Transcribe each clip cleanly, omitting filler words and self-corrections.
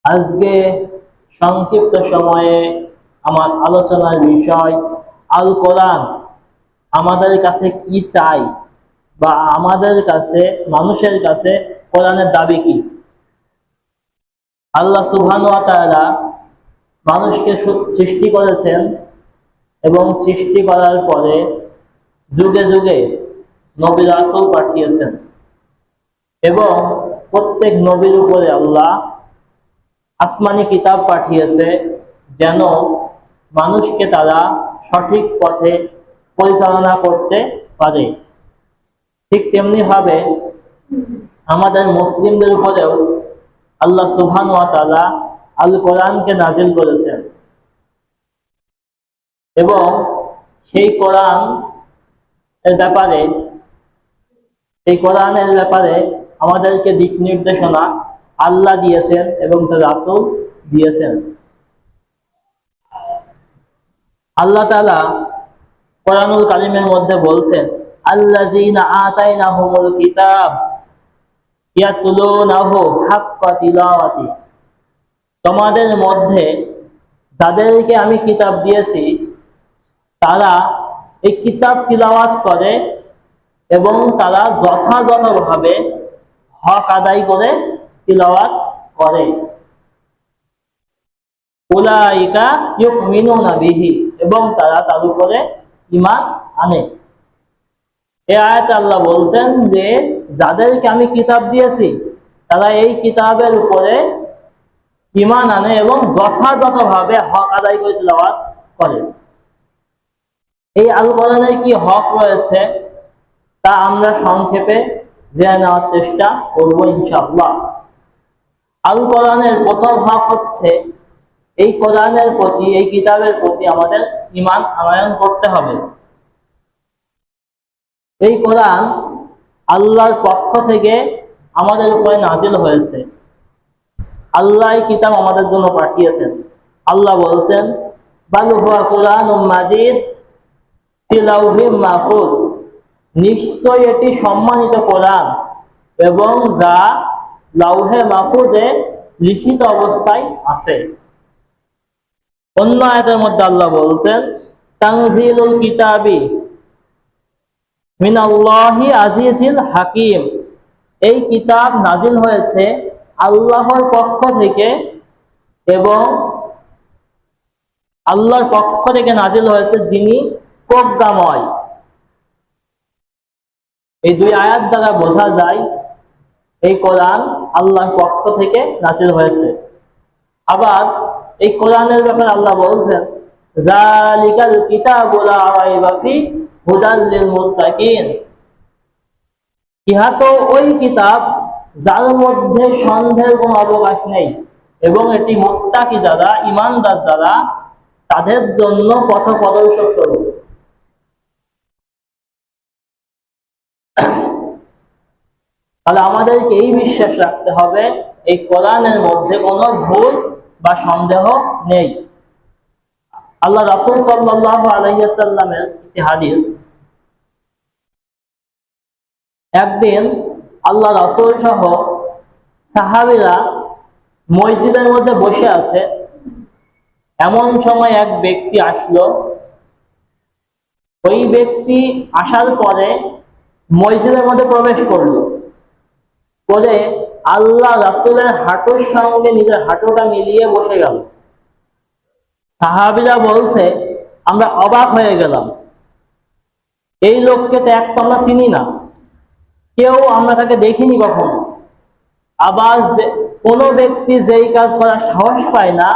আজকে সংক্ষিপ্ত সময়ে আমার আলোচনার বিষয় আল কোরআন আমাদের কাছে কি চাই বা আমাদের কাছে মানুষের কাছে কোরআনের দাবি কি। আল্লাহ সুবহানাহু ওয়া তাআলা মানুষকে সৃষ্টি করেছেন এবং সৃষ্টি করার পরে যুগে যুগে নবী রাসূল পাঠিয়েছেন এবং প্রত্যেক নবীর উপরে আল্লাহ আসমানি কিতাব পাঠিয়েছে যেন মানুষকে তারা সঠিক পথে পরিচালনা করতে পারে। ঠিক তেমনি ভাবে আমাদের মুসলিমদের উপরেও আল্লাহ সুবহানাহু ওয়া তাআলা আল কোরআনকে নাজিল করেছেন এবং সেই কোরআন এর ব্যাপারে এই কোরআনের ব্যাপারে আমাদেরকে দিক নির্দেশনা আল্লাহ দিয়েছেন এবং তার রাসূল দিয়েছেন। আল্লাহ তাআলা কোরআনুল কারীমের মধ্যে বলছেন, আল্লাযীনা আতাইনাহুমুল কিতাব ইয়াতলুনাহু হাক্কা তিলাওয়াতি, তোমাদের মধ্যে যাদেরকে আমি কিতাব দিয়েছি তারা এই কিতাব তিলাওয়াত করে এবং তারা যথাযথভাবে হক আদায় করে তিলাওয়াত করে। উলাইকা ইউমিনুনা বিহি, এবং তারা তার উপরে ঈমান আনে। এই আয়াতে আল্লাহ বলছেন যে যাদেরকে আমি কিতাব দিয়েছি তারা এই কিতাবের উপরে ঈমান আনে এবং যথাযথভাবে হক আদায় করে তিলাওয়াত করে। এই আল কোরআনের কি হক রয়েছে তা আমরা সংক্ষেপে জেনে নেওয়ার চেষ্টা করব ইনশাআল্লাহ। আল কোরআনের প্রথম হক হচ্ছে এই কোরআনের প্রতি, এই কিতাবের প্রতি আমাদের ঈমান আনয়ন করতে হবে। এই কোরআন আল্লাহর পক্ষ থেকে আমাদের উপরে নাজিল হয়েছে। আল্লাহ এই কিতাব আমাদের জন্য পাঠিয়েছেন। আল্লাহ বলছেন, বাল হুয়া কুরআনুম মাজিদ ফি লাউহিম মাহফুজ, নিশ্চয় এটি সম্মানিত কোরআন এবং যা লাউহে মাহফুজে লিখিত অবস্থায় আছে। অন্য আয়াতের মধ্যে আল্লাহ বলছেন, তানজিলুল কিতাবি মিনাল্লাহি আজিজিল হাকিম, এই কিতাব নাজিল হয়েছে আল্লাহর পক্ষ থেকে এবং আল্লাহর পক্ষ থেকে নাজিল হয়েছে যিনি প্রজ্ঞাময়। এই দুই আয়াত দ্বারা বোঝা যায় এই কোরআন আল্লাহর পক্ষ থেকে নাজিল হয়েছে। আবার এই কোরআনের ব্যাপারে আল্লাহ বলছেন, যালিকাল কিতাবু লা রাইবা ফি হুদাল লিল মুত্তাকিন, ইহা তো ওই কিতাব যার মধ্যে সন্দেহের কোনো অবকাশ নেই এবং এটি মুত্তাকি যারা, ঈমানদার যারা, তাদের জন্য পথপ্রদর্শক স্বরূপ। তাহলে আমাদেরকে এই বিশ্বাস রাখতে হবে এই কোরআনের মধ্যে কোনো ভুল বা সন্দেহ নেই। আল্লাহ রাসূল সাল্লাল্লাহু আলাইহি ওয়াসাল্লামের একটি হাদিস, একদিন আল্লাহ রাসূল সহ সাহাবীরা মসজিদের মধ্যে বসে আছে, এমন সময় এক ব্যক্তি আসলো। ওই ব্যক্তি আসার পরে মসজিদের মধ্যে প্রবেশ করলো, করে আল্লাহ রাসূলের হাঁটুর সঙ্গে নিজের হাঁটুটা মিলিয়ে বসে গেল। সাহাবীরা বলছে, আমরা অবাক হয়ে গেলাম, এই লোককে তো এক তো আমরা চিনি না, কেউ আমরা তাকে দেখিনি কখনো। আবার কোনো ব্যক্তি যেই কাজ করার সাহস পায় না,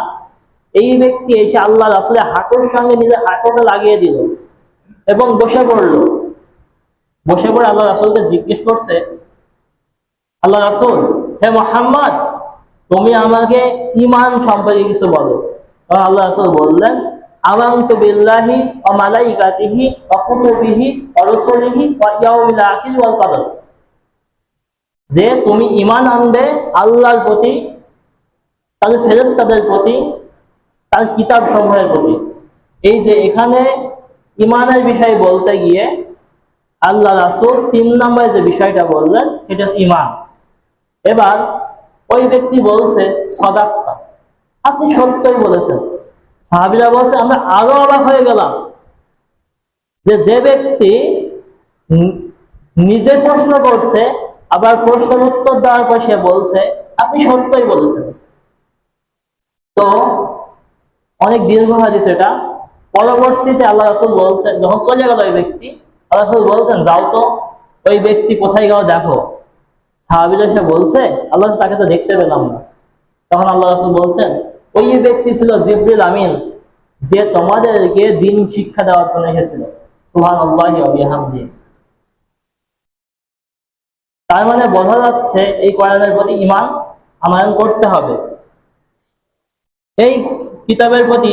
এই ব্যক্তি এসে আল্লাহ রাসূলের হাঁটুর সঙ্গে নিজের হাঁটুটা লাগিয়ে দিল এবং বসে পড়লো। বসে পড়ে আল্লাহ রাসূলকে জিজ্ঞেস করছে, আল্লাহ রাসূল, হে মুহাম্মদ, তুমি আমাকে ঈমান সম্পর্কে কিছু বলো। আল্লাহ রাসূল বললেন, আমানতু বিল্লাহি ওয়া মালাইকাতিহি ওয়া কুতুবিহি ওয়া রুসুলিহি ওয়া ইয়াউমিল আখির ওয়াল কদর, যে তুমি ঈমান আনবে আল্লাহর প্রতি, তার ফেরেশতাদের প্রতি, তার কিতাব সমূহের প্রতি। এই যে এখানে ঈমানের বিষয় বলতে গিয়ে আল্লাহ রাসূল 3 নম্বরে যে বিষয়টা বললেন সেটা হচ্ছে ঈমান। এবার ওই ব্যক্তি বলছে, সাদাক্তা, আপনি সত্যই বলেছেন। সাহাবীরা বলছে আমরা আরো অবাক হয়ে গেলাম যে যে ব্যক্তি নিজে প্রশ্ন করছে, আবার প্রশ্নের উত্তর দেওয়ার পর সে বলছে আপনি সত্যই বলেছেন। তো অনেক দীর্ঘ হাদিস এটা। পরবর্তীতে আল্লাহ রাসূল বলছেন, যখন চলে গেল ওই ব্যক্তি, আল্লাহ রাসূল বলছেন যাও তো ওই ব্যক্তি কোথায় গেল দেখো। সাহাবীরা এসে বলছে আল্লাহ তাকে তো দেখতে পেলাম না। তখন আল্লাহ রাসূল বলছেন ওই ব্যক্তি ছিল জিবরিল আমিন, যে তোমাদেরকে দিন শিক্ষা দেওয়ার জন্য এসেছিল। সুবহানাল্লাহি ওয়া বিহামদিহি। তার মানে বোঝা যাচ্ছে এই কোরআনের প্রতি ঈমান আনয়ন করতে হবে। এই কিতাবের প্রতি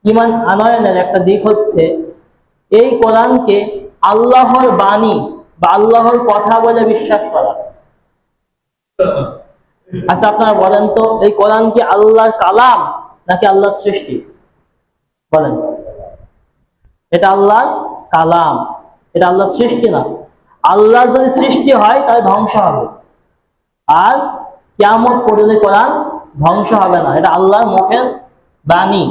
ঈমান আনয়নের একটা দিক হচ্ছে এই কোরআনকে আল্লাহর বাণী বা আল্লাহর কথা বলে বিশ্বাস করা। আচ্ছা আপনারা বলেন তো এই কোরআন কি আল্লাহর কালাম নাকি আল্লাহর সৃষ্টি? বলেন। এটা আল্লাহর কালাম, এটা আল্লাহর সৃষ্টি না। আল্লাহ যদি সৃষ্টি হয় তাহলে ধ্বংস হবে, আর কিয়ামত পর্যন্ত কোরআন ধ্বংস হবে না। এটা আল্লাহর মুখের বাণী।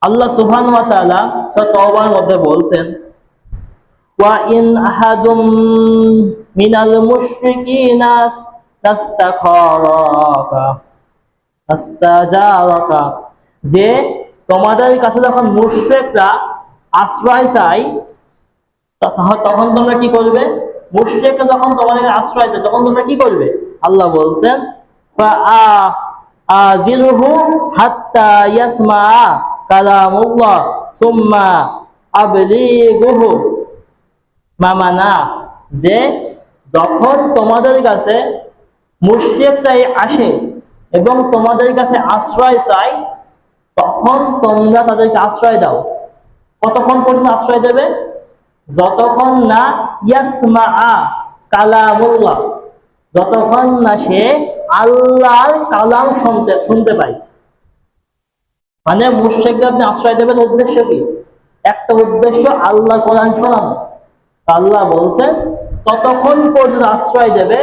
আল্লাহ সুবহানাহু ওয়া তাআলা সূরা তাওবার মধ্যে বলছেন ওয়া ইন আহাদুম মিনাল মুশরিকিনা নাস্তাখারাকা নাস্তাজারাকা, যে তোমাদের কাছে যখন মুশরিকরা আশ্রয় চায় তখন তোমরা কি করবে? মুশরিকরা যখন তোমাদের আশ্রয় চায় তখন তোমরা কি করবে? আল্লাহ বলছেন ফাআযিরহু হাত্তা ইয়াসমা কালামুল্লাহ সুম্মা আবলিগুহু মামানা, যে যখন তোমাদের কাছে মুশরিকরাই আসে এবং তোমাদের কাছে আশ্রয় চায় তখন তোমরা তাদেরকে আশ্রয় দাও। কতক্ষণ পর্যন্ত আশ্রয় দেবে? যতক্ষণ না ইয়াসমা কালামুল্লাহ, যতক্ষণ না সে আল্লাহর কালাম শুনতে পায়। মানে মুশরিকদের আপনি আশ্রয় দেবেন উদ্দেশ্য কি? একটা উদ্দেশ্য আল্লাহ কোরআন শোনানো। আল্লাহ বলছেন ততক্ষণ পর্যন্ত আশ্রয় দেবে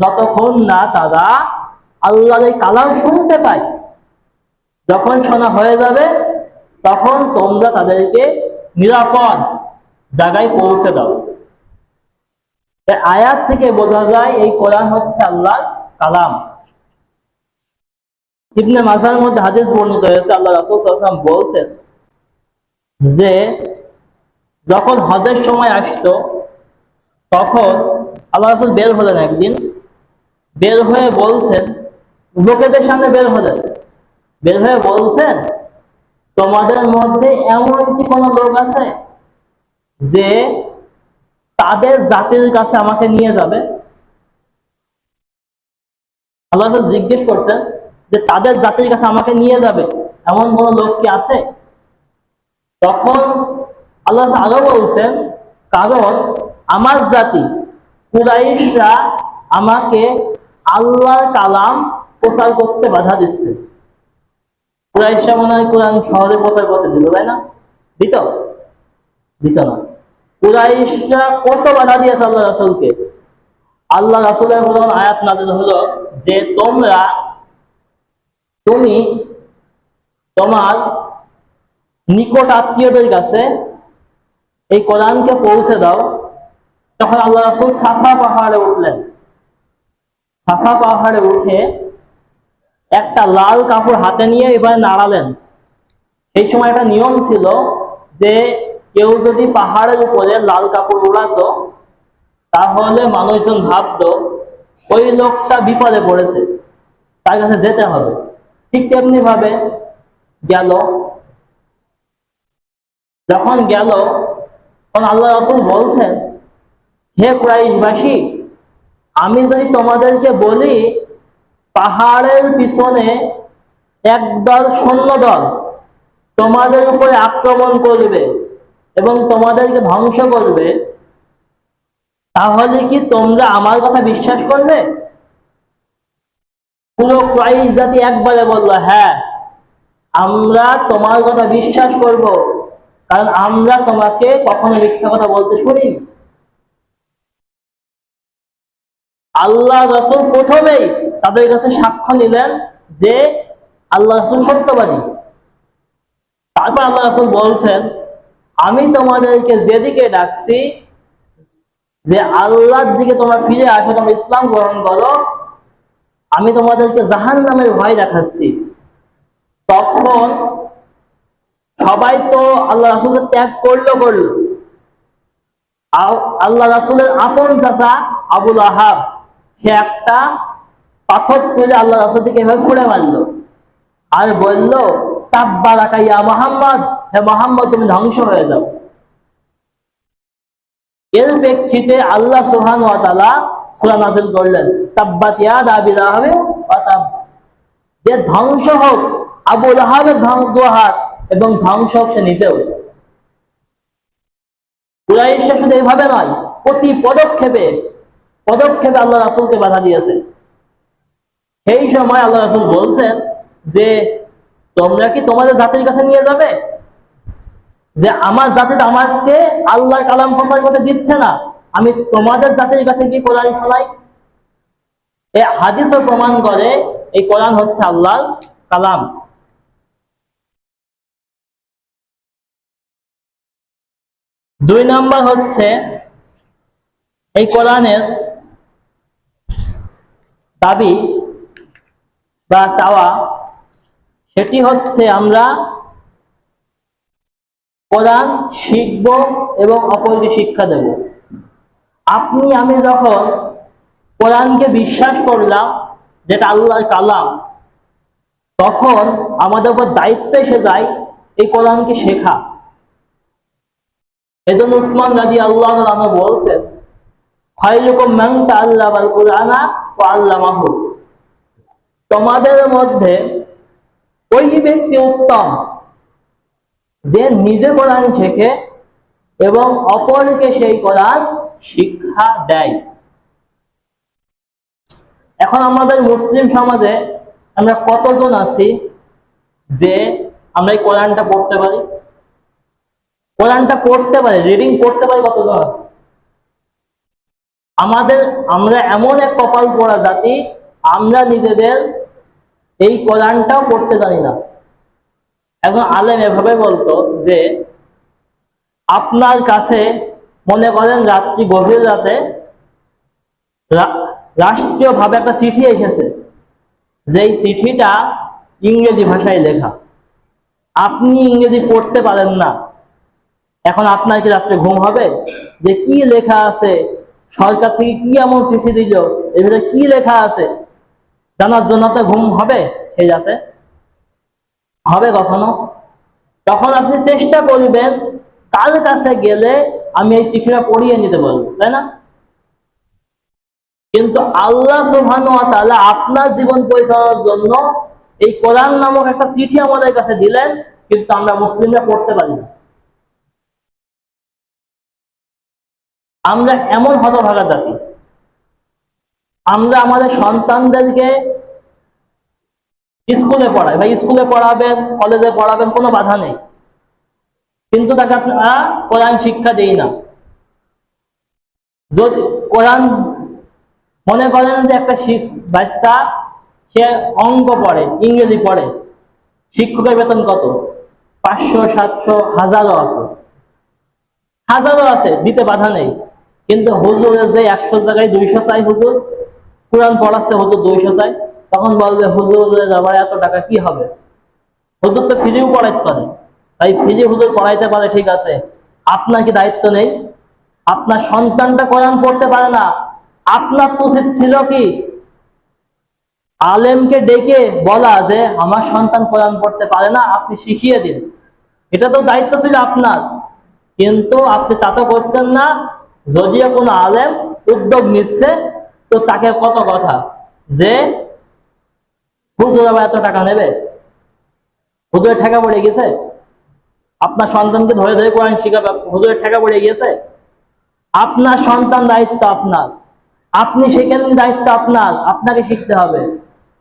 যতক্ষণ না তারা আল্লাহর এই কালাম শুনতে পায়। যখন শোনা হয়ে যাবে তখন তোমরা তাদেরকে নিরাপদ জায়গায় পৌঁছে দাও। আয়াত থেকে বোঝা যায় এই কোরআন হচ্ছে আল্লাহর কালাম। ইবনে মাজার মধ্যে হাদিস বর্ণিত হয়েছে, আল্লাহ রাসূল সাল্লাল্লাহু আলাইহি ওয়াসাল্লাম বলছেন যে যখন হজের সময় আসতো তখন আল্লাহ রাসূল বের হলেন একদিন, বের হয়ে বলছেন, লোকেদের সামনে বের হলেন, বের হয়ে বলছেন তোমাদের মধ্যে এমন কি কোনো লোক আছে যে তাদের জাতির কাছে আমাকে নিয়ে যাবে? আল্লাহ জিজ্ঞেস করছেন যে তাদের জাতির কাছে আমাকে নিয়ে যাবে এমন কোন লোক কি আছে? তখন আল্লাহ আরো বলছেন কারণ আমার জাতি কুরাইশরা আমাকে আল্লাহর কালাম প্রচার করতে বাধা দিচ্ছে। কুরাইশরা মনে হয় কোরআন সহজে প্রচার করতে দিত, তাই না? দিত? দিত না। কুরাইশরা কত বাধা দিয়েছে আল্লাহ রাসূলকে। আল্লাহ রাসূলের কোরআন আয়াত নাযিল হলো যে তুমি তোমার নিকট আত্মীয়দের কাছে এই কোরআনকে পৌঁছে দাও। তখন আল্লাহ রাসূল সাফা পাহাড়ে উঠলেন। সাফা পাহাড়ে উঠে একটা লাল কাপড় হাতে নিয়ে এবারে নাড়ালেন। সেই সময় একটা নিয়ম ছিল যে কেউ যদি পাহাড়ের উপরে লাল কাপড় উড়াতো তাহলে মানুষজন ভাবতো ওই লোকটা বিপদে পড়েছে, তার কাছে যেতে হবে। ঠিক তেমনি ভাবে গেল, যখন গেল তখন আল্লাহ রাসূল বলছেন হে কুরাইশবাসী, আমি যদি তোমাদেরকে বলি পাহাড়ের পিছনে একদল সৈন্যদল তোমাদের উপরে আক্রমণ করবে এবং তোমাদেরকে ধ্বংস করবে, তাহলে কি তোমরা আমার কথা বিশ্বাস করবে? পুরো কুরাইশ জাতি একবারে বলল হ্যাঁ, আমরা তোমার কথা বিশ্বাস করব, কারণ আমরা তোমাকে কখনো মিথ্যা কথা বলতে শুনিনি। আল্লাহ রাসূল প্রথমেই তাদের কাছে সাক্ষ্য নিলেন যে আল্লাহ রাসূল সত্যবাদী। তারপর আল্লাহ রাসূল বলছেন, আমি তোমাদেরকে যেদিকে ডাকছি, যে আল্লাহর দিকে তোমরা ফিরে আসো, তোমরা ইসলাম গ্রহণ করো, আমি তোমাদেরকে জাহান্নামের ভয় দেখাচ্ছি। তখন সবাই তো আল্লাহ রাসূলকে ত্যাগ করলো। আল্লাহ রাসূলের আপন চাচা আবুল আহাব, সে একটা পাথর তুলে আল্লাহ রাসূলকে এভাবে ছুঁড়ে মারলো আর বলল, তাব্বারাকা ইয়া মুহাম্মদ, হে মুহাম্মদ তুমি ধ্বংস হয়ে যাও। এর প্রেক্ষিতে আল্লাহ সুবহানাহু ওয়া তাআলা সূরা নাযিল করলেন, তাব্বাত ইয়াদা আবি লাহাব ওয়া তাব, যে ধ্বংস হোক আবু লাহাবের হাত, এবং ধ্বংস হোক সে নিজেও। কুরাইশরা শুধু এইভাবে নয়, প্রতি পদক্ষেপে আল্লাহ রাসূলকে বাধা দিয়েছে। সেই সময় আল্লাহ রাসূল বলছেন যে তোমরা কি তোমাদের জাতির কাছে নিয়ে যাবে, যে আমার জাতিতে আমাকে আল্লাহর কালাম প্রচার করতে দিচ্ছে না, আমি তোমাদের জাতির কাছে কি কোরআন শোনাই? এই হাদিসও প্রমাণ করে এই কোরআন হচ্ছে আল্লাহর কালাম। দুই নাম্বার হচ্ছে এই কোরআনের দাবি বা চাওয়া, সেটি হচ্ছে আমরা কোরআন শিখব এবং অপরকে শিক্ষা দেব। আপনি আমি যখন কোরআনকে বিশ্বাস করলাম যেটা আল্লাহর কালাম, তখন আমাদের উপর দায়িত্ব এসে যায় এই কোরআনকে শেখা। এজন্য উসমান রাদিয়াল্লাহু আনহু বলছেন, খায়রুকুম মান তাআল্লামাল কুরআনা ওয়া আল্লামাহু, তোমাদের মধ্যে ওই ব্যক্তি উত্তম যে নিজে কোরআন শেখে এবং অপরকে সেই কোরআন শিক্ষা দেয়। এখন আমাদের মুসলিম সমাজে আমরা কতজন আছি যে আমরা এই কোরআনটা পড়তে পারি, রিডিং করতে পারি? কতজন আছে? আমরা এমন এক কপাল পোড়া জাতি, আমরা নিজেদের এই কোরআনটাও পড়তে জানি না। একজন আলেম এভাবে বলতো যে আপনার কাছে মনে করেন রাত্রি গভীর রাতে রাষ্ট্রীয়ভাবে একটা চিঠি এসেছে, যেই চিঠিটা ইংরেজি ভাষায় লেখা, আপনি ইংরেজি পড়তে পারেন না। এখন আপনার কি রাত্রে ঘুম হবে? যে কি লেখা আছে, সরকার থেকে কি এমন চিঠি দিল, এর ভিতরে কি লেখা আছে জানার জন্য তো ঘুম হবে সেই রাতে? হবে কখনো? তখন আপনি চেষ্টা করবেন কার কাছে গেলে আমি এই চিঠিটা পড়িয়ে নিতে পারবো, তাই না? কিন্তু আল্লাহ সুবহানাহু ওয়া তাআলা আপনার জীবন পরিচালনার জন্য এই কোরআন নামক একটা চিঠি আমাদের কাছে দিলেন, কিন্তু আমরা মুসলিমরা পড়তে পারি না। আমরা এমন হতভাগা জাতি, আমরা আমাদের সন্তানদেরকে স্কুলে পড়াই, বা স্কুলে পড়াবেন, কলেজে পড়াবেন, কোনো বাধা নেই, কিন্তু তাকে আপনারা কোরআন শিক্ষা দেই না। যদি কোরআন, মনে করেন যে একটা বাচ্চা সে অঙ্ক পড়ে, ইংরেজি পড়ে, শিক্ষকের বেতন কত? 500, 700, হাজারও আছে, দিতে বাধা নেই। কিন্তু হুজুরের যে 100 জায়গায় 200 চাই, হুজুর কোরআন পড়াচ্ছে, হুজুর 200 চাই, তখন বলবে হুজুরের আবার এত টাকা কি হবে? হুজুর তো ফ্রিও পড়াইতে পারে, তাই ফ্রি হুজুর পড়াইতে পারে, ঠিক আছে, আপনার কি দায়িত্ব নেই? আপনার সন্তানটা কোরআন পড়তে পারে না, আপনার তো উচিত ছিল কি আলেমকে ডেকে বলা যে আমার সন্তান কোরআন পড়তে পারে না, আপনি শিখিয়ে দিন। এটা তো দায়িত্ব ছিল আপনার, কিন্তু আপনি তা তো করছেন না। যদিও কোনো আলেম উদ্যোগ নিচ্ছে, তো তাকে কত কথা যে হুজুর আবার এত টাকা নেবে, হুজুরের টাকা পড়ে গেছে, আপনার সন্তানকে ধরে ধরে কোরআন শিখাবে, হুজুরের টাকা পড়ে গিয়েছে। আপনার সন্তান দায়িত্ব আপনার, আপনি সেখানে দায়িত্ব আপনার, আপনাকে শিখতে হবে।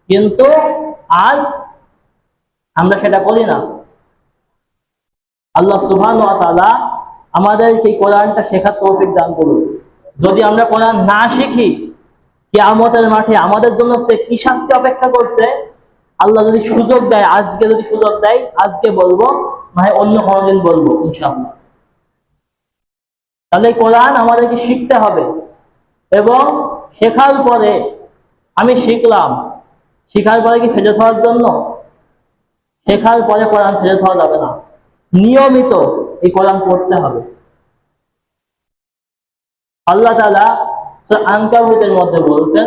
কিন্তু আজ আমরা সেটা করি না। আল্লাহ সুবহানাহু ওয়া তাআলা আমাদেরকে কোরআনটা শেখার তৌফিক দান করুন। যদি আমরা কোরআন না শিখি, কিয়ামতের মাঠে আমাদের জন্য সে কি শাস্তি অপেক্ষা করছে আল্লাহ যদি সুযোগ দেয়, আজকে যদি সুযোগ দেয় আজকে বলবো, নয় অন্য কোনোদিন বলবো ইনশাআল্লাহ। তাহলে কোরআন আমাদেরকে শিখতে হবে, এবং শেখার পরে আমি শিখলাম, শিখার পরে কি ফেলে দেওয়ার জন্য? শেখার পরে কোরআন ফেলে দেওয়া যাবে না, নিয়মিত এই কোরআন পড়তে হবে। আল্লাহ তাআলা সূরা আনকাবুতের মধ্যে বলছেন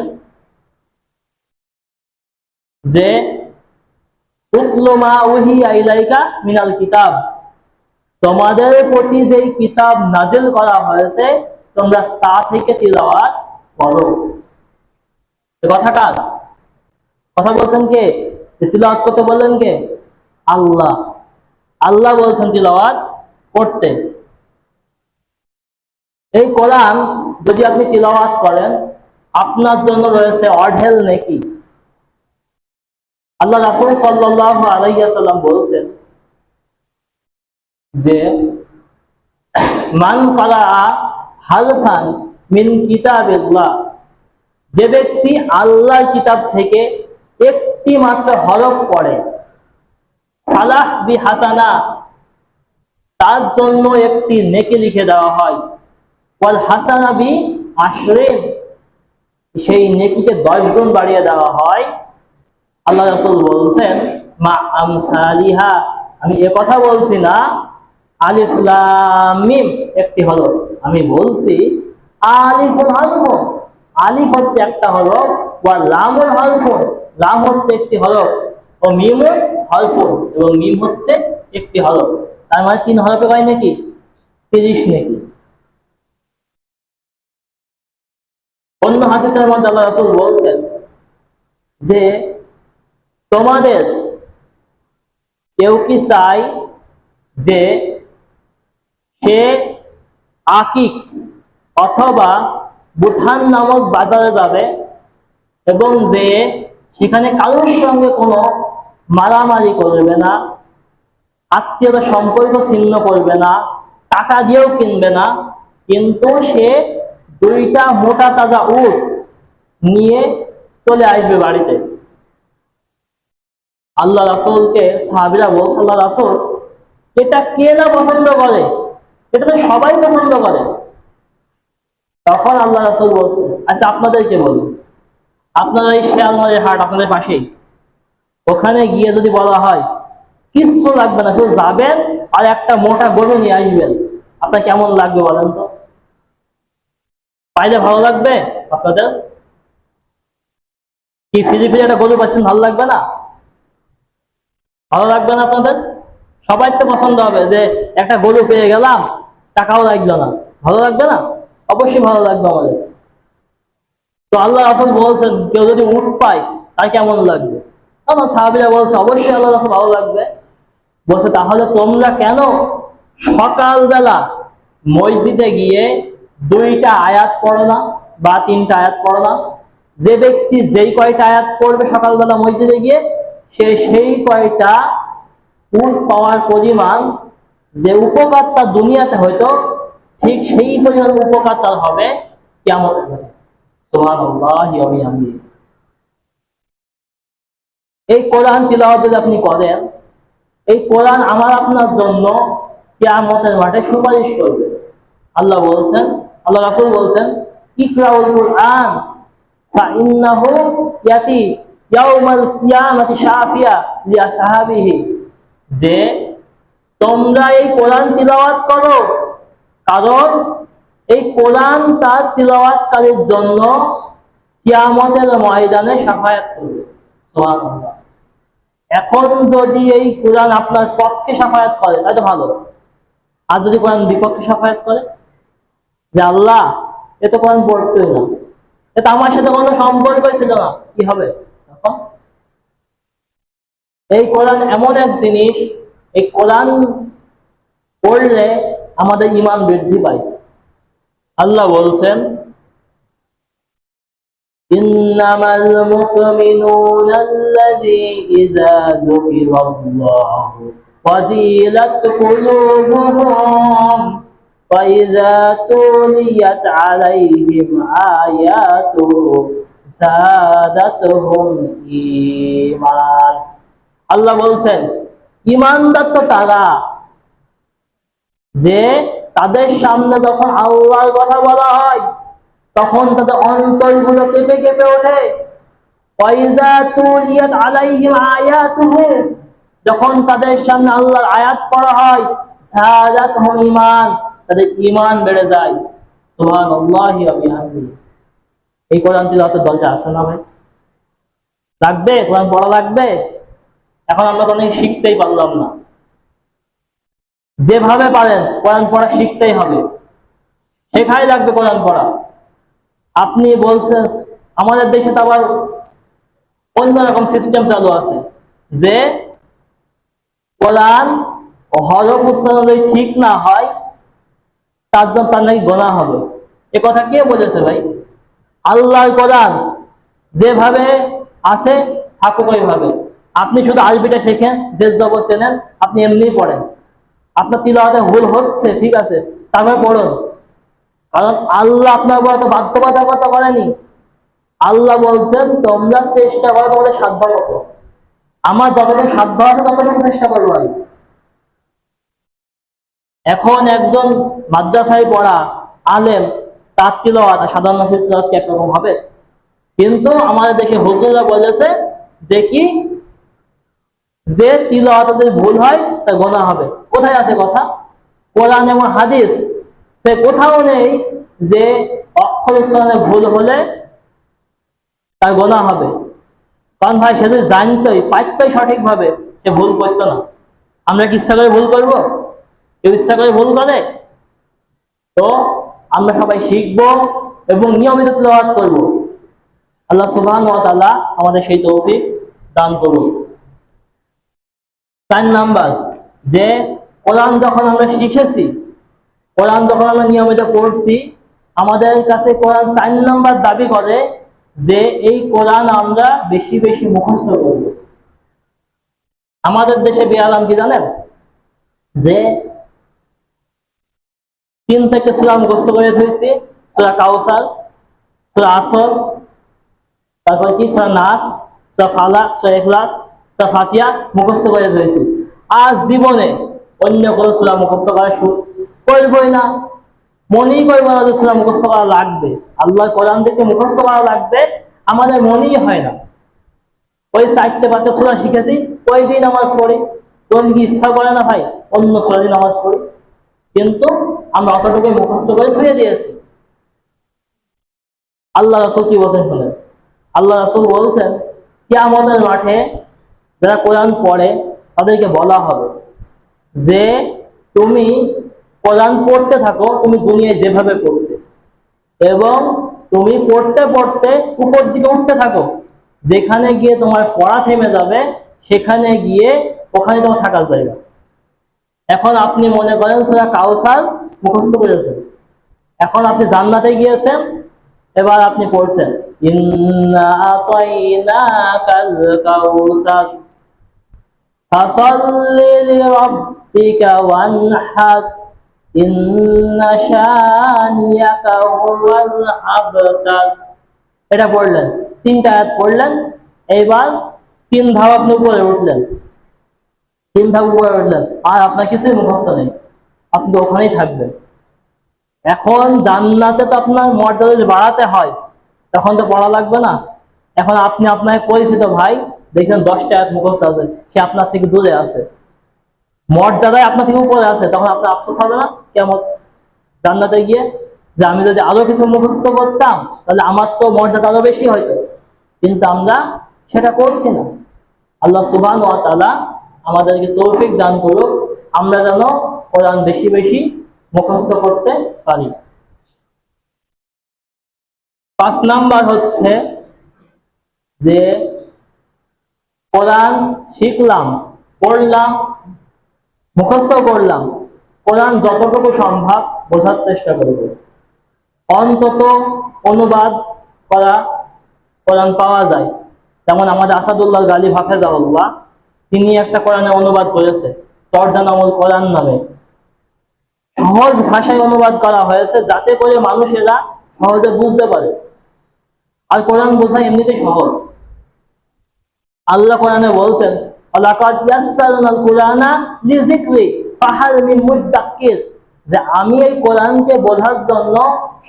যে উতলু মা উহিয়া ইলাইকা মিনাল কিতাব, তোমাদের প্রতি যেই কিতাব নাজিল করা হয়েছে তোমরা তা থেকে তিলাওয়াত করো। কথা কার কথা বলছেন? কে তিলাওয়াত করতে বললেন? কে? আল্লাহ। আল্লাহ বলছেন তিলাওয়াত করতে। এই কোরআন যদি আপনি তিলাওয়াত করেন আপনার জন্য রয়েছে অঢেল নেকি। আল্লাহ রাসূল সাল্লাল্লাহু আলাইহি ওয়াসাল্লাম বলছেন যে মান ক্বারা হারফান মিন কিতাবিল্লাহ, যে ব্যক্তি আল্লাহর কিতাব থেকে একটি মাত্র হরফ পড়ে, ফালাহ বিহাসানা, তার জন্য একটি নেকি লিখে দেওয়া হয়, ওয়াল হাসানা বি আশরিন, সেই নেকিকে 10 গুণ বাড়িয়ে দেওয়া হয়। আল্লাহ রাসূল বলছেন মা আমসালিহা, আমি এ কথা বলছি না আলিফ লাম মিম একটি হরফ, আমি বলছি আলিফুল হরফুন, আলিফ হচ্ছে একটা হরফ, ওয়া লামুল হরফুন, লাম হচ্ছে একটি হরফ, ও মিমুল হরফুন, এবং মিম হচ্ছে একটি হরফ। তার মানে 3 হরফে হয় নাকি 30 নাকি। অন্য হাদিসের মধ্যে আল্লাহ রাসূল বলছেন যে তোমাদের কেউ কি চাই যে সে আকিক অথবা বুথান নামক বাজারে যাবে এবং যে সেখানে কারোর সঙ্গে কোনো মারামারি করবে না, আত্মীয়তা সম্পর্ক ছিন্ন করবে না, টাকা দিয়েও কিনবে না, কিন্তু সে 2টা মোটা তাজা উট নিয়ে চলে আসবে বাড়িতে। আল্লাহ রাসূলকে সাহাবীরা বলছে আল্লাহ রাসূল এটা কে না পছন্দ করে, এটা তো সবাই পছন্দ করে। তখন আল্লাহ রাসূল বলছে আচ্ছা আপনাদেরকে বলি, আপনারা এই শিয়ালমারির হাট আপনাদের পাশেই, ওখানে গিয়ে যদি বলা হয় কিচ্ছু লাগবে না, শুধু যাবেন আর একটা মোটা গরু নিয়ে আসবেন, আপনার কেমন লাগবে বলেন তো? পাইলে ভালো লাগবে আপনাদের? কি ফিরে ফিরে একটা গরু পাচ্ছেন, ভালো লাগবে না? ভালো লাগবে না আপনাদের? সবাই তো পছন্দ হবে যে একটা গরু পেয়ে গেলাম, টাকাও লাগলো না, ভালো লাগবে না? অবশ্যই ভালো লাগবে আমাদের। তো আল্লাহ রাসূল বলছেন কেউ যদি উট পায় তার কেমন লাগবে? তখন সাহাবীরা বলছে অবশ্যই আল্লাহ রাসূল ভালো লাগবে। বলছে তাহলে তোমরা কেন সকালবেলা মসজিদে গিয়ে 2টা আয়াত পড়ো না বা 3টা আয়াত পড়ো না? যে ব্যক্তি যেই কয়টা আয়াত পড়বে সকালবেলা মসজিদে গিয়ে, সে সেই কয়টা উট পাওয়ার পরিমাণ যে উপকার তার দুনিয়াতে হয়তো, ঠিক সেই পরিমাণ উপকার তার হবে কিয়ামতের দিনে। সুবহানাল্লাহি ওয়া বিহামদিহি। এই কোরআন তিলাওয়াত যদি আপনি করেন, এই কোরআন আমার আপনার জন্য কিয়ামতের মাঠে সুপারিশ করবে। আল্লাহ বলছেন, আল্লাহ রাসূল বলছেন ইকরাউল কুরআন ফাইন্নাহু ইয়াতি ইয়াউমাল কিয়ামাতি শাফিয়া লিআসহাবিহি, যে তোমরা এই কোরআন তিলাওয়াত করো, কারণ এই কোরআন তার তিলাওয়াতকারীর জন্য কিয়ামতের ময়দানে শাফায়াত করবে। সুবহানাল্লাহ। এখন যদি এই কোরআন আপনার পক্ষে শাফায়াত করে তাহলে ভালো, আর যদি কোরআন বিপক্ষে শাফায়াত করে যে আল্লাহ এ তো কোরআন পড়তোই না, এটা আমার সাথে কোনো সম্পর্কই ছিল না, কি হবে তখন? এই কোরআন এমন এক জিনিস, এই কোরআন পড়লে আমাদের ঈমান বৃদ্ধি পায়। আল্লাহ বলছেন ইন্নামাল মুমিনুনা আল্লাযী ইযা যুকিরাল্লাহু ওয়াজিলাত কুলুবুহুম ওয়া ইযা তুলিয়াত আলাইহিম আয়াতুহু যাদাতুহুম ঈমান। আল্লাহ বলছেন ঈমানদার তো তারা যে তাদের সামনে যখন আল্লাহর কথা বলা হয় তখন তাদের অন্তরগুলো কেঁপে কেঁপে ওঠে। ওয়াইজা তুলিয়াত আলাইহিম আয়াতুহু, যখন তাদের সামনে আল্লাহর আয়াত পড়া হয় যাদাতুহুম ঈমান, তাদের ঈমান বেড়ে যায়। সুবহানাল্লাহি ওয়া বিহামদিহি। এই কোরআন তিলাওয়াতের দরকার আছে না ভাই? লাগবে, কোরআন পড়া লাগবে। এখন আমরা তো অনেক শিখতেই পারলাম না। যেভাবে পারেন কোরআন পড়া শিখতেই হবে, শেখাই লাগবে কোরআন পড়া। আপনি বলছেন আমাদের দেশে তো আবার অন্যরকম সিস্টেম চালু আছে যে কোরআন হরফ উচ্চারণ যদি ঠিক না হয় তার জন্য তার নাকি গোনাহ হবে। এ কথা কে বলেছে ভাই? আল্লাহর কোরআন যেভাবে আছে থাকুক ওইভাবে। আপনি শুধু আরবিটা শেখেন, যে জবর চেনেন, আপনি এমনি পড়েন। আপনার তিলাওয়াতে ভুল হচ্ছে, ঠিক আছে, তারপরে পড়ুন। কারণ আল্লাহ আপনার উপর তো বাধ্যবাধকতা করেনি। আল্লাহ বলছেন তোমরা চেষ্টা করো তোমাদের সাধ্য মতো। আমার যতটুকু সাধ্য আছে ততটুকু চেষ্টা করবো আমি। এখন একজন মাদ্রাসায় পড়া আলেম তার তিলাওয়াত আর সাধারণ মানুষের তিলাওয়াত কি একরকম হবে? কিন্তু আমাদের দেশে হুজুররা বলেছে যে কি, যে তিলাওয়াতে যদি ভুল হয় তা গোনাহ হবে। কোথায় আছে কথা? কোরআন এবং হাদিস সে কোথাও নেই যে অক্ষর উচ্চারণে ভুল হলে তার গোনাহ হবে। কারণ ভাই সে যদি জানতোই পারতোই সঠিকভাবে, সে ভুল করতো না। আমরা কি ইচ্ছা করে ভুল করবো? কেউ ইচ্ছা করে ভুল করে? তো আমরা সবাই শিখবো এবং নিয়মিত তিলাওয়াত করব। আল্লাহ সুবহানাহু ওয়া তাআলা আমাদের সেই তৌফিক দান করুন। 4 নাম্বার, যে কোরআন যখন আমরা শিখেছি, কোরআন যখন আমরা নিয়মিত পড়ছি, আমাদের কাছে কোরআন 4 নাম্বার দাবি করে যে এই কোরআন আমরা বেশি বেশি মুখস্থ করব। আমাদের দেশে বেয়ালাম কি জানেন? যে 3-4টে সূরা মুখস্থ করে ধরেছি। সূরা কাউসার, সূরা আসর, তারপর কি সূরা নাস, সূরা ফালাক, সূরা ইখলাস, সূরা ফাতিহা মুখস্থ করে ধরেছি। আজ জীবনে অন্য কোনো সূরা মুখস্থ করা করবই না, মনেই করবো না যে সূরা মুখস্থ করা লাগবে। আল্লাহর কোরআন থেকে মুখস্থ করা লাগবে আমাদের মনেই হয় না। ওই 4-5টা সূরা শিখেছি, ওই দিন নামাজ পড়ি। কোন কি ইচ্ছা করে না ভাই অন্য সূরা দিয়ে নামাজ পড়ি? কিন্তু আমরা অতটুকুই মুখস্থ করে ধুয়ে দিয়েছি। আল্লাহ রাসূল কি বলেছেন শুনেন। আল্লাহ রাসূল বলছেন কিয়ামতের মাঠে যারা কোরআন পড়ে তাদেরকে বলা হবে যে তুমি কোরআন পড়তে থাকো, তুমি দুনিয়ায় যেভাবে পড়তে, এবং তুমি পড়তে পড়তে উপর দিকে উঠতে থাকো। যেখানে গিয়ে তোমার পড়া থেমে যাবে সেখানে গিয়ে ওখানে তোমার থাকার জায়গা। এখন আপনি মনে করেন সূরা কাউসার মুখস্থ করেছেন, এখন আপনি জান্নাতে গিয়েছেন, এবার আপনি পড়ছেন ইন্না আতাইনাকাল কাউসার ফাসাল্লি লিরাব্বিকা ওয়ানহার ইন্না শানিয়াকা হুয়াল আবতার। এটা পড়লেন, 3টা আয়াত পড়লেন। এইবার 3 ধাপ আপনি উপরে উঠলেন, 3 ধাপ উপরে উঠলেন, আর আপনার কিছুই মুখস্থ নেই, আপনি তো ওখানেই থাকবেন। এখন জান্নাতে তো আপনার মর্যাদা যদি বাড়াতে হয় তখন তো পড়া লাগবে না। এখন আপনি আপনার পরিচিত ভাই দেখছেন 10টা আয়াত মুখস্থ আছে, সে আপনার থেকে দূরে আছে, মর্যাদায় আপনার থেকে উপরে আছে, তখন আপনার আফসোস হবে না কেমন জান্নাতে গিয়ে যে আমি যদি আরো কিছু মুখস্থ করতাম তাহলে আমার তো মর্যাদা আরো বেশি হয়তো? কিন্তু আমরা সেটা করছি না। আল্লাহ সুবহানাহু ওয়া তাআলা আমাদেরকে তৌফিক দান করুক, আমরা যেন কোরআন বেশি বেশি মুখস্থ করতে পারি। 5 নাম্বার হচ্ছে যে কোরআন শিখলাম, পড়লাম, মুখস্থ করলাম, কোরআন যতটুকু সম্ভব বোঝার চেষ্টা করব। অন্তত অনুবাদ করা কোরআন পাওয়া যায়, যেমন আমাদের আসাদুল্লাহ গালিব হাফেজাহুল্লাহ, তিনি একটা কোরআনের অনুবাদ করেছে তরজামাউল কোরআন নামে। সহজ ভাষায় অনুবাদ করা হয়েছে যাতে করে মানুষেরা সহজে বুঝতে পারে। আর কোরআন বোঝা এমনিতেই সহজ। আল্লাহ কোরআনে বলছেন, লাকাদ ইয়াসসারনাল কুরআনা লিযিকরি ফাহাল মিন মুদ্দাক্কির, যে আমি এই কোরআনকে বোঝার জন্য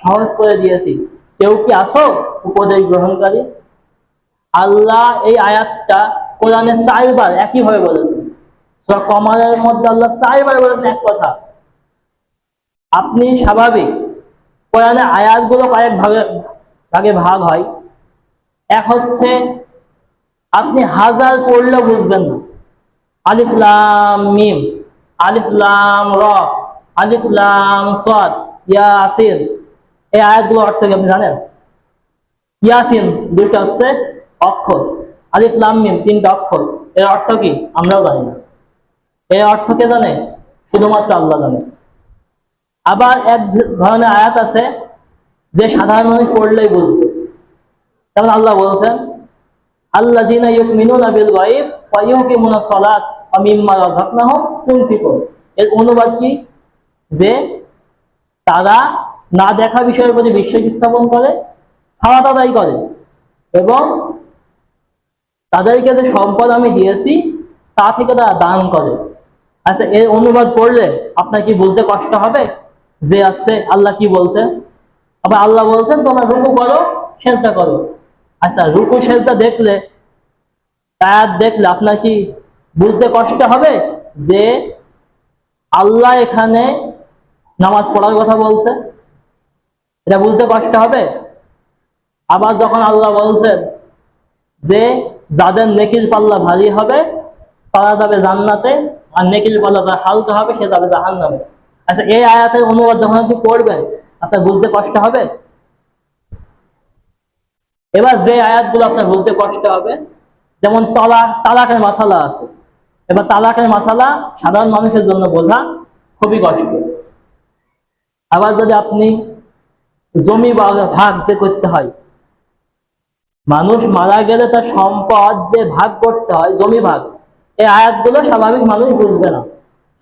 সহজ করে দিয়েছি, কেউ কি আসো উপদেশ গ্রহণকারী? আল্লাহ এই আয়াতটা কোরআনে 4বার একইভাবে বলেছেন। সূরা কমারের মধ্যে আল্লাহ 4বার বলেছেন এক কথা। আপনি স্বাভাবিক কোরআনে আয়াতগুলো কয়েক ভাগে ভাগে ভাগ হয়। এক হচ্ছে আপনি হাজার পড়লেও বুঝবেন না। আলিফ লাম মিম, আলিফ লাম র, আলিফ লাম সাদ, ইয়াসিন, এই আয়াতগুলোর অর্থ কি আপনি জানেন? ইয়াসিন দুইটা হচ্ছে অক্ষর, আলিফ লাম মিম তিনটা অক্ষর, এর অর্থ কি আমরাও জানি না। এর অর্থ কে জানে? শুধুমাত্র আল্লাহ জানে। আবার এক ধরনের আয়াত আছে যে সাধারণ মানুষ পড়লেই বুঝবে। যেমন আল্লাহ বলছেন, আল্লাযীনা ইউমিনুনা বিল গায়ব ওয়া ইউকিমুনাস সালাত ওয়া মিম্মা রাযাকনাহুম ইউনফিকুন। এর অনুবাদ কি? যে তারা না দেখা বিষয়ের প্রতি বিশ্বাস স্থাপন করে, সালাত আদায় করে, এবং তাদেরকে যে সম্পদ আমি দিয়েছি তা থেকে তারা দান করে। আচ্ছা, এর অনুবাদ পড়লে আপনার কি বুঝতে কষ্ট হবে যে আছে আল্লাহ কি বলছেন? আবার আল্লাহ বলছেন তোমরা রুকু করো, সেজদা করো। আচ্ছা, রুকু সেজদা দেখলে, আয়াত দেখলে আপনার কি বুঝতে কষ্ট হবে যে আল্লাহ এখানে নামাজ পড়ার কথা বলছে? এটা বুঝতে কষ্ট হবে? আবার যখন আল্লাহ বলছেন যে যাদের নেকির পাল্লা ভারী হবে তারা যাবে জান্নাতে, আর নেকির পাল্লা যারা হালকা হবে সে যাবে জাহান্নামে। আচ্ছা, এই আয়াতের অনুবাদ যখন আপনি পড়বেন আপনার বুঝতে কষ্ট হবে? এবার যে আয়াতগুলো আপনার বুঝতে কষ্ট হবে, যেমন তালাকের মাসালা আছে। এবার তালাকের মাসালা সাধারণ মানুষের জন্য বোঝা খুবই কষ্ট। আবার যদি আপনি জমি ভাগ যে করতে হয়, মানুষ মারা গেলে তার সম্পদ যে ভাগ করতে হয়, জমি ভাগ, এই আয়াতগুলো স্বাভাবিক মানুষ বুঝবে না,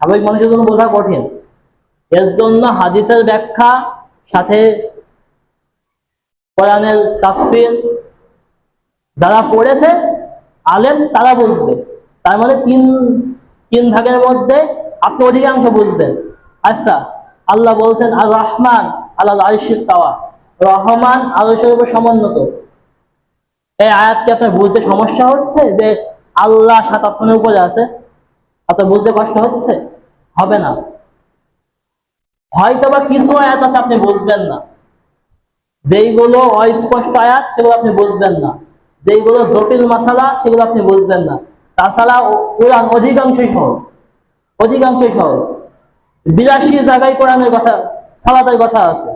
স্বাভাবিক মানুষের জন্য বোঝা কঠিন। এর জন্য হাদিসের ব্যাখ্যা সাথে কোরআনের তাফসীর যারা পড়েছে আলেম তারা বুঝবে। তার মানে তিন ভাগের মধ্যে আপনি অধিকাংশ বুঝবেন। আচ্ছা, আল্লাহ বলছেন আর রহমান আলাল আরশি ইস্তাওয়া, রহমান আরশের উপর সমুন্নত। এই আয়াতকে আপনার বুঝতে সমস্যা হচ্ছে যে আল্লাহ 7 আসমানের উপরে আছে? আপনার বুঝতে কষ্ট হচ্ছে? হবে না। হয়তো বা কিছু আয়াত আছে আপনি বুঝবেন না, যেইগুলো অস্পষ্ট আয়াত সেগুলো আপনি বুঝবেন না, যেইগুলো জটিল মাসালা সেগুলো আপনি বুঝবেন না। তাছাড়া কোরআন অধিকাংশই সহজ, অধিকাংশই সহজ। 82 জায়গায় কোরআনের কথা, সালাতের কথা আছে।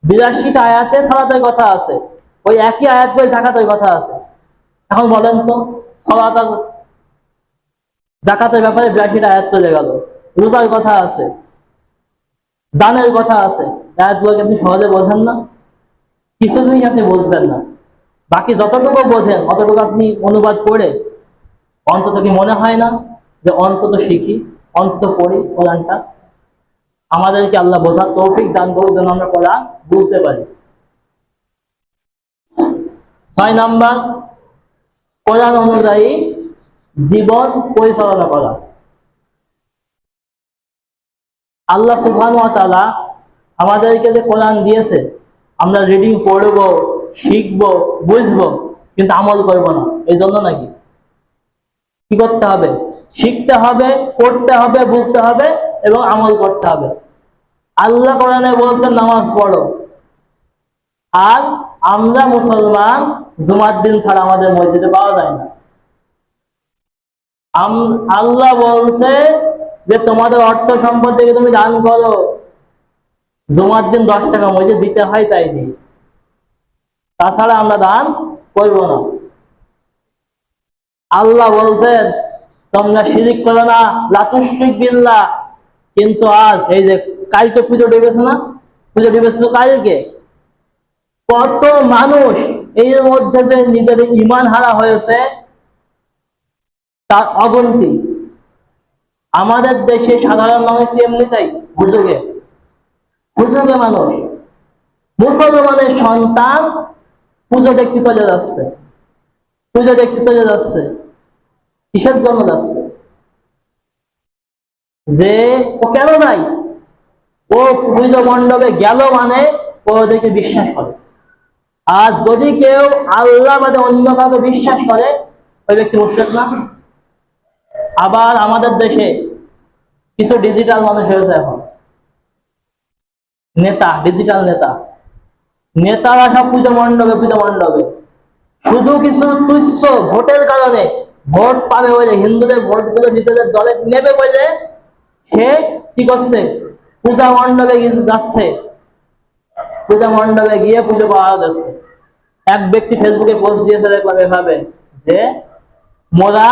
82টা আয়াতে সালাতের কথা আছে। ওই একই আয়াত বই যাকাতের কথা আছে। এখন বলেন তো, সালাত আর যাকাতের ব্যাপারে 82টা আয়াত চলে গেল। রোজার কথা আছে, দানের কথা আছে, আয়াতগুলোকে আপনি সহজে বোঝেন না। কিছু জিনিস আপনি বুঝবেন না, বাকি যতটুকু বোঝেন অতটুকু আপনি অনুবাদ করে অন্তত কি মনে হয় না যে অন্তত শিখি, অন্তত পড়ি কোরআনটা? আমাদেরকে আল্লাহ বোঝার তৌফিক দান করুন যেন আমরা কোরআন বুঝতে পারি। 6 নাম্বার, কোরআন অনুযায়ী জীবন পরিচালনা করা। আল্লাহ সুবহানাহু ওয়া তাআলা আমাদেরকে যে কোরআন দিয়েছে, আমরা রিডিং পড়বো, শিখবো, বুঝবো, কিন্তু আমল করব না। এই জন্য নাকি? কি করতে হবে? শিখতে হবে, পড়তে হবে, বুঝতে হবে এবং আমল করতে হবে। আল্লাহ কোরআনে বলছেন নামাজ পড়ো, আর আমরা মুসলমান জুমার দিন ছাড়া আমাদের মসজিদে পাওয়া যায় না। আল্লাহ বলছে যে তোমাদের অর্থ সম্পদ থেকে তুমি দান করো, জুমার দিন 10 টাকা মসজিদ দিতে হয় তাই দিই, তাছাড়া আমরা দান করব না। আল্লাহ বলছেন তোমরা শিরিক করো না, লা তুশরিক বিল্লাহ, কিন্তু আজ এই যে কালকে পুজো ডুবেছে না, পুজো ডুবেছে তো কালকে, কত মানুষ এর মধ্যে যে নিজেদের ঈমান হারা হয়েছে তার অগন্তি। আমাদের দেশে সাধারণ মানুষ এমনিতেই বুঝুগে বুঝুগে মানুষ, মুসলমানের সন্তান পুজো দেখতে চলে যাচ্ছে, পুজো দেখতে চলে যাচ্ছে। কিসের জন্য যাচ্ছে? যে ও কেন যায়? ও পুজো মণ্ডপে গেল মানে ও ওদেরকে বিশ্বাস করে। আর যদি কেউ আল্লাহ বাদে অন্য কাউকে বিশ্বাস করে, ওই ব্যক্তি মুশরিক না? আবার আমাদের দেশে কিছু ডিজিটাল মানুষ হয়েছে এখন, নেতা, ডিজিটাল নেতা, নেতারা সব পুজো মণ্ডপে, পুজো মণ্ডপে শুধু কিছু তুচ্ছ ভোটের কারণে, ভোট পাবে বলে, হিন্দুদের ভোট গুলো নিজেদের দলে নেবে বলে সে কি করছে? পূজা মণ্ডপে গিয়ে যাচ্ছে, পূজা মণ্ডপে গিয়ে পুজো পাওয়া যাচ্ছে। এক ব্যক্তি ফেসবুকে পোস্ট দিয়েছে, দেখলাম এভাবে যে মোরা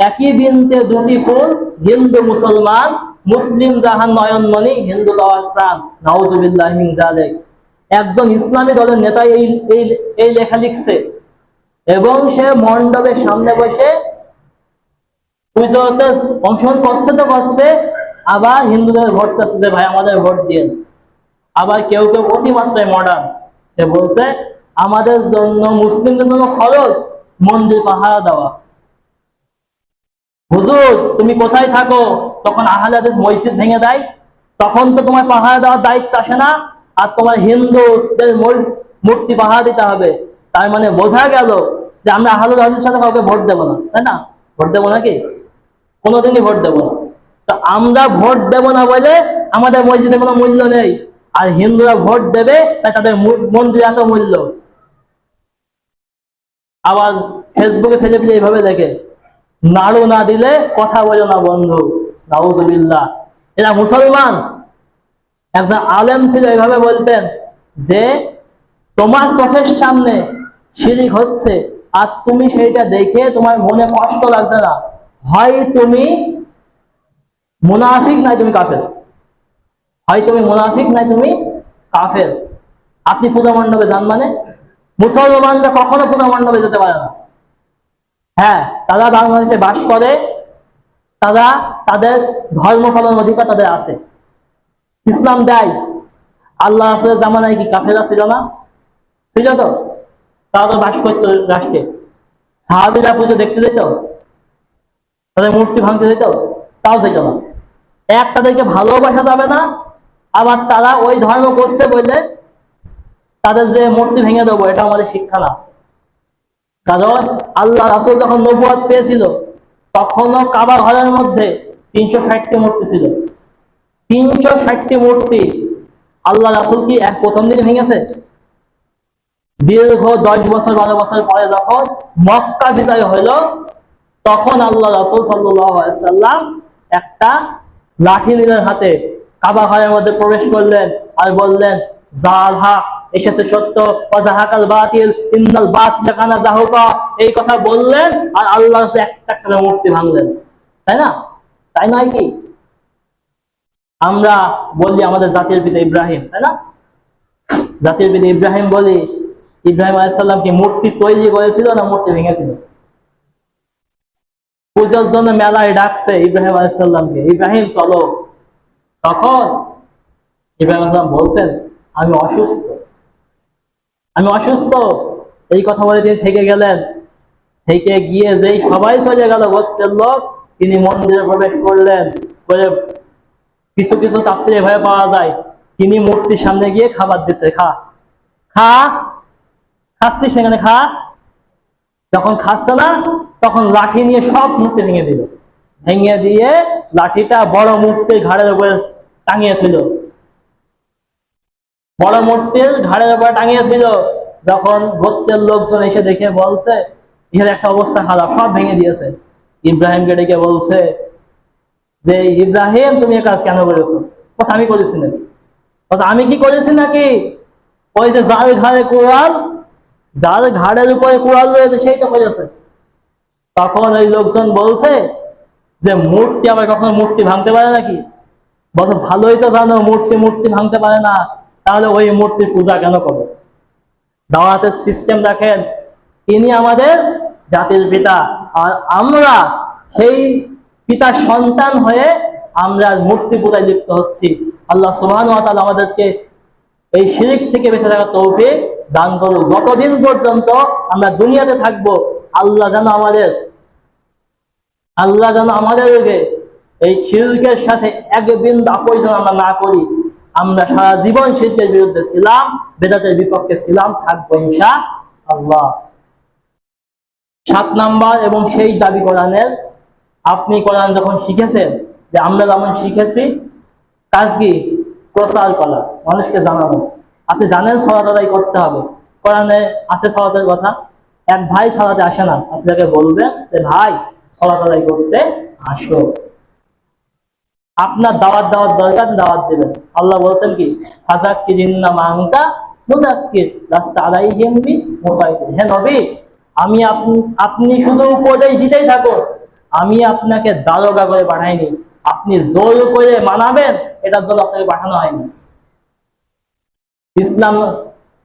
একই বিনতে দুটি ফুল, হিন্দু মুসলমান, মুসলিম জাহান নয়নমণি, হিন্দু তাওয়ার প্রাণ, নাউজুবিল্লাহি মিন যালিক। একজন ইসলামী দলের নেতা এই এই এই লেখা লিখছে এবং সে মণ্ডপের সামনে বসে পুজোতে অংশগ্রহণ করছে তো করছে, আবার হিন্দুদের ভোট চাচ্ছে যে ভাই আমাদের ভোট দিন। আবার কেউ কেউ অতিমাত্রায় মডার্ন, সে বলছে আমাদের জন্য, মুসলিমদের জন্য খরচ মন্দির পাহারা দেওয়া। হুজুর তুমি কোথায় থাকো? তখন আহলে হাদিস মসজিদ ভেঙে দেয়, তখন তো তোমার পাহারা দেওয়ার দায়িত্ব আসে না, আর তোমার হিন্দুদের মূর্তি পাহারা দিতে হবে। তার মানে বোঝা গেল যে আমরা আহলে হাদিসের সাথে কাউকে ভোট দেবো না, তাই না? ভোট দেবো নাকি? কোনোদিনই ভোট দেবো না। তো আমরা ভোট দেবো না বলে আমাদের মসজিদে কোনো মূল্য নেই, আর হিন্দুরা ভোট দেবে তাই তাদের মন্দিরে এত মূল্য। আবার ফেসবুকে ছেলেপিলে এইভাবে দেখে, নাড়ু না দিলে কথা বলো না বন্ধু, নাউজুবিল্লাহ। এরা মুসলমান? একজন আলেম ছিল, এইভাবে বলতেন যে তোমার চোখের সামনে শিরিক হচ্ছে আর তুমি সেইটা দেখে তোমার মনে কষ্ট লাগছে না, হয় তুমি মুনাফিক নাই তুমি কাফের, হয় তুমি মুনাফিক নাই তুমি কাফের। আপনি পূজা মণ্ডপে যান মানে? মুসলমানরা কখনো পূজা মণ্ডপে যেতে পারে না। হ্যাঁ, তারা বাংলাদেশে বাস করে, তারা তাদের ধর্ম পালনের অধিকার তাদের আছে, ইসলাম দেয়। আল্লাহ রাসূলের জামানায় কি কাফেররা ছিল না? ছিল তো। তারা তো বাস করতো রাষ্ট্রে। সাহাবীরা পুজো দেখতে যেত, তাদের মূর্তি ভাঙতে যেত, তাও যেত না। এক, তাদেরকে ভালোবাসা যাবে না, আবার তারা ওই ধর্ম করছে বলে তাদের যে মূর্তি ভেঙে দেবো, এটা আমাদের শিক্ষা না। কারণ আল্লাহ রাসূল যখন নবুয়ত পেয়েছিল তখনও কাবা ঘরের মধ্যে 360টি মূর্তি ছিল। 360টি মূর্তি আল্লাহ রাসূল কি এক প্রথম দিন ভেঙেছে? দীর্ঘ 10 বছর 12 বছর পরে যখন মক্কা বিজয় হইল, তখন আল্লাহ রাসূল সাল্লাল্লাহু আলাইহি সাল্লাম একটা লাঠি নিলেন হাতে, কাবা ঘরের মধ্যে প্রবেশ করলেন আর বললেন যার হক এসেছে সত্য, ওয়াজাহাকাল বাতিল ইন্নাল বাতিলা কানা যাহুকা, এই কথা বললেন আর আল্লাহ রাসূল একটা করে মূর্তি ভাঙলেন। তাই না? তাই নয় কি? আমরা বলি আমাদের জাতির পিতা ইব্রাহিম, তাই না? জাতির পিতা ইব্রাহিম বলি, ইব্রাহিম আলাইহিস সালাম কি মূর্তি তৈরি করেছিল না মূর্তি ভেঙেছিল? পূজার জন্য মেলায় ডাকছে ইব্রাহিম আলাইহিস সালামকে, ইব্রাহিম চলো। তখন ইব্রাহিম আলাইহিস সালাম বলছেন আমি অসুস্থ, আমি অসুস্থ, এই কথা বলে তিনি থেকে গেলেন। থেকে গিয়ে যেই সবাই চলে গেল গোত্রের লোক, তিনি মন্দিরে প্রবেশ করলেন। বলে কিছু কিছু তাফসীরে এভাবে পাওয়া যায় তিনি মূর্তির সামনে গিয়ে খাবার দিছে, খা খা, খাচ্ছিস না এখানে খা। যখন খাচ্ছে না তখন লাঠি নিয়ে সব মূর্তি ভেঙে দিল, ভেঙে দিয়ে লাঠিটা বড় মূর্তির ঘাড়ের উপরে টাঙিয়ে ছিল, বড় মূর্তির ঘাড়ের উপরে টাঙিয়ে ছিল। যখন গোত্রের লোকজন এসে দেখে বলছে এখানে একটা অবস্থা খারাপ, সব ভেঙে দিয়েছে। ইব্রাহিমকে ডেকে বলছে যে ইব্রাহিম তুমি এ কাজ কেন করেছো? বলছে আমি করেছি নাকি? বলছে আমি কি করেছি নাকি? ওই যে যার ঘাড়ে কুড়াল, যার ঘাড়ের উপরে কুড়াল রয়েছে সেই তো করেছে। তখন ওই লোকজন বলছে যে মূর্তি আবার কখনো মূর্তি ভাঙতে পারে নাকি? বলছে ভালোই তো জানো মূর্তি মূর্তি ভাঙতে পারে না, তাহলে ওই মূর্তির পূজা কেন করো? দাওয়াতের সিস্টেম দেখেন, ইনি আমাদের জাতির পিতা, আর আমরা সেই পিতার সন্তান হয়ে আমরা মূর্তি পূজায় লিপ্ত হচ্ছি। আল্লাহ সুবহানাহু ওয়া তাআলা আমাদেরকে এই শিরক থেকে বেঁচে থাকার তৌফিক দান করুক। যতদিন পর্যন্ত আমরা দুনিয়াতে থাকবো, আল্লাহ যেন আমাদেরকে এই শিরকের সাথে এক বিন্দু আপোষ আমরা না করি। আমরা সারা জীবন শিরকের বিরুদ্ধে ছিলাম, বেদাতের বিপক্ষে ছিলাম, থাকবো ইনশাআল্লাহ। 7 নাম্বার, এবং সেই দাবি কোরআনের, আপনি কোরআন যখন শিখেছেন, যে আমরা যেমন শিখেছি, কাজ কি? প্রচার করা, মানুষকে জানানো। আপনি জানেন সালাত আদায় করতে হবে, কোরআনে আছে সালাতের কথা। এক ভাই সালাতে আসে না, আপনাকে বলবেন যে ভাই সালাত আদায় করতে আসো। আপনার দাওয়াত দরকার, দাওয়াত দিবেন। আল্লাহ বলছেন কি? ফাযাক্কিরিন্না মাআনতা মুযাক্কির লাস্তা আলাইহিম বিমুসাইতির। হে নবী, আপনি শুধু উপদেশ দিতেই থাকুন, আমি আপনাকে দারোগা করে পাঠাইনি। আপনি জোর করে মানাবেন, এটার জন্য আপনাকে পাঠানো হয়নি। ইসলাম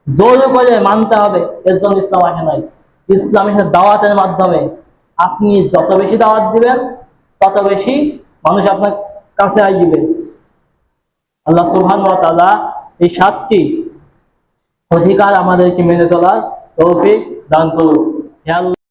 জোর করে মানতে হবে, এর জন্য ইসলাম আসে নাই। ইসলাম এসে দাওয়াতের মাধ্যমে। আপনি যত বেশি দাওয়াত দিবেন, তত বেশি মানুষ আপনার কাছে আসবে। আল্লাহ সুবহানাহু ওয়া তাআলা এই 7টি অধিকার আমাদেরকে মেনে চলার তৌফিক দান করুন। হে আল্লাহ।